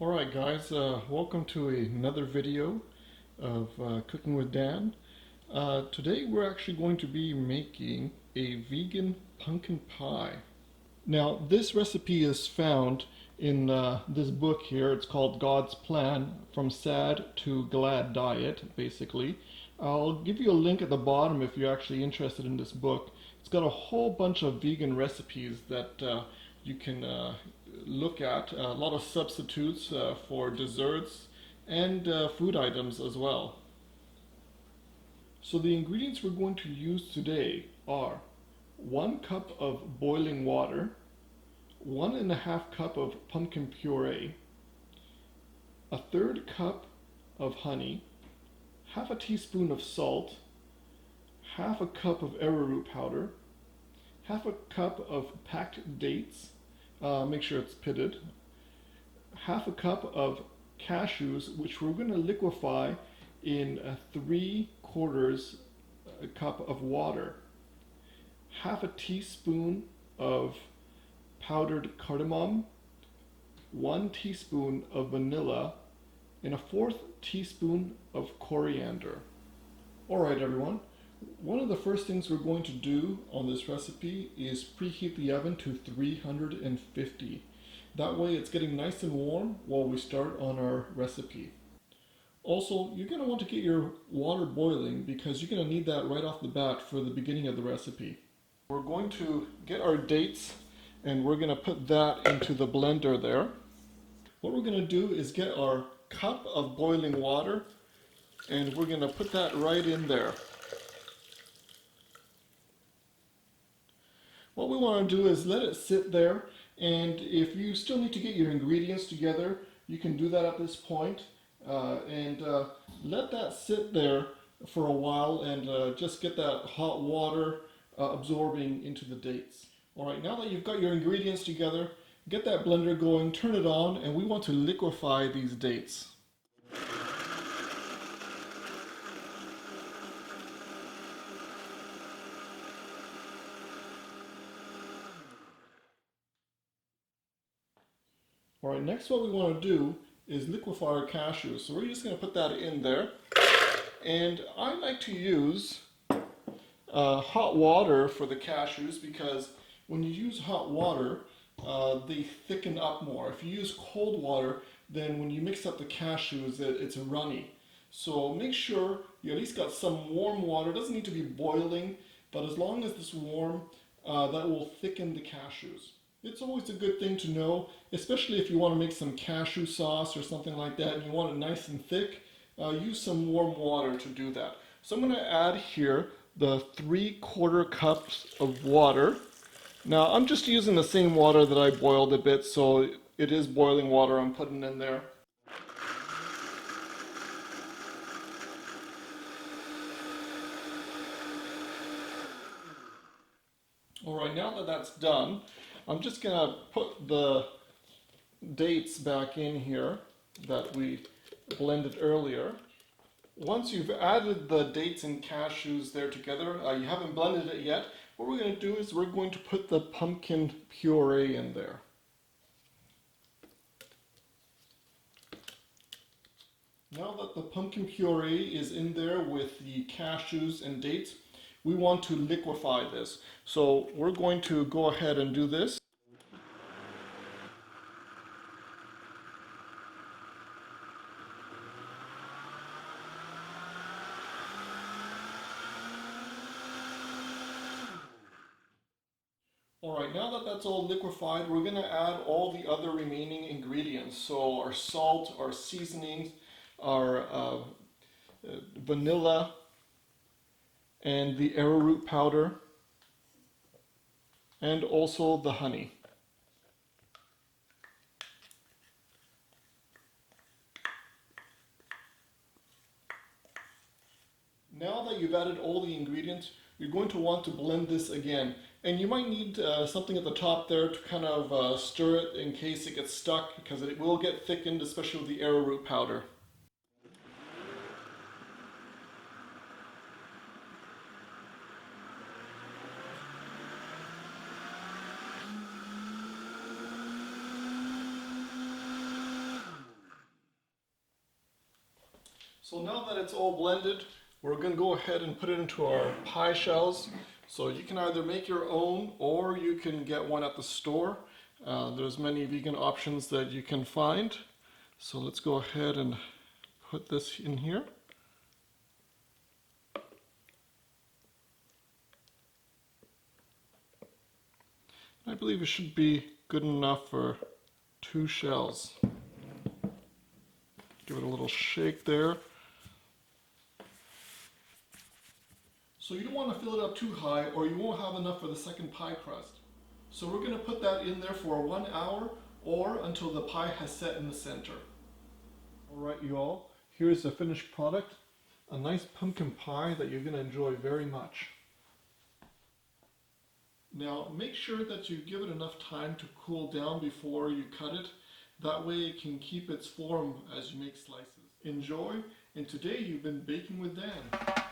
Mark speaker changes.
Speaker 1: Alright guys, welcome to another video of Cooking with Dan. Today we're actually going to be making a vegan pumpkin pie. Now this recipe is found in this book here. It's called God's Plan From Sad to Glad Diet, basically. I'll give you a link at the bottom if you're actually interested in this book. It's got a whole bunch of vegan recipes that you can look at, a lot of substitutes for desserts and food items as well. So the ingredients we're going to use today are 1 cup of boiling water, 1.5 cup of pumpkin puree, 1/3 cup of honey, half a teaspoon of salt, half a cup of arrowroot powder, half a cup of packed dates, make sure it's pitted, half a cup of cashews, which we're going to liquefy in 3/4 cup of water, half a teaspoon of powdered cardamom, 1 teaspoon of vanilla, and 1/4 teaspoon of coriander. Alright everyone, one of the first things we're going to do on this recipe is preheat the oven to 350. That way it's getting nice and warm while we start on our recipe. Also, you're going to want to get your water boiling because you're going to need that right off the bat for the beginning of the recipe. We're going to get our dates and we're going to put that into the blender there. What we're going to do is get our cup of boiling water and we're going to put that right in there. What we want to do is let it sit there, and if you still need to get your ingredients together, you can do that at this point, and let that sit there for a while and just get that hot water absorbing into the dates. Alright, now that you've got your ingredients together, get that blender going, turn it on, and we want to liquefy these dates. Alright, next what we want to do is liquefy our cashews. So we're just going to put that in there. And I like to use hot water for the cashews because when you use hot water, they thicken up more. If you use cold water, then when you mix up the cashews, it's runny. So make sure you at least got some warm water. It doesn't need to be boiling, but as long as it's warm, that will thicken the cashews. It's always a good thing to know, especially if you want to make some cashew sauce or something like that and you want it nice and thick, use some warm water to do that. So I'm going to add here the 3/4 cups of water. Now I'm just using the same water that I boiled a bit, so it is boiling water I'm putting in there. Alright, now that that's done, I'm just going to put the dates back in here that we blended earlier. Once you've added the dates and cashews there together, you haven't blended it yet, what we're going to do is we're going to put the pumpkin puree in there. Now that the pumpkin puree is in there with the cashews and dates, we want to liquefy this. So we're going to go ahead and do this. Alright, now that that's all liquefied, we're going to add all the other remaining ingredients. So our salt, our seasonings, our vanilla, and the arrowroot powder, and also the honey. Now that you've added all the ingredients, you're going to want to blend this again. And you might need something at the top there to kind of stir it in case it gets stuck, because it will get thickened, especially with the arrowroot powder. So now that it's all blended, we're going to go ahead and put it into our pie shells. So you can either make your own or you can get one at the store. There's many vegan options that you can find. So let's go ahead and put this in here. I believe it should be good enough for 2 shells. Give it a little shake there. So you don't want to fill it up too high or you won't have enough for the second pie crust. So we're going to put that in there for 1 hour or until the pie has set in the center. Alright you all, here's the finished product. A nice pumpkin pie that you're going to enjoy very much. Now make sure that you give it enough time to cool down before you cut it. That way it can keep its form as you make slices. Enjoy, and today you've been baking with Dan.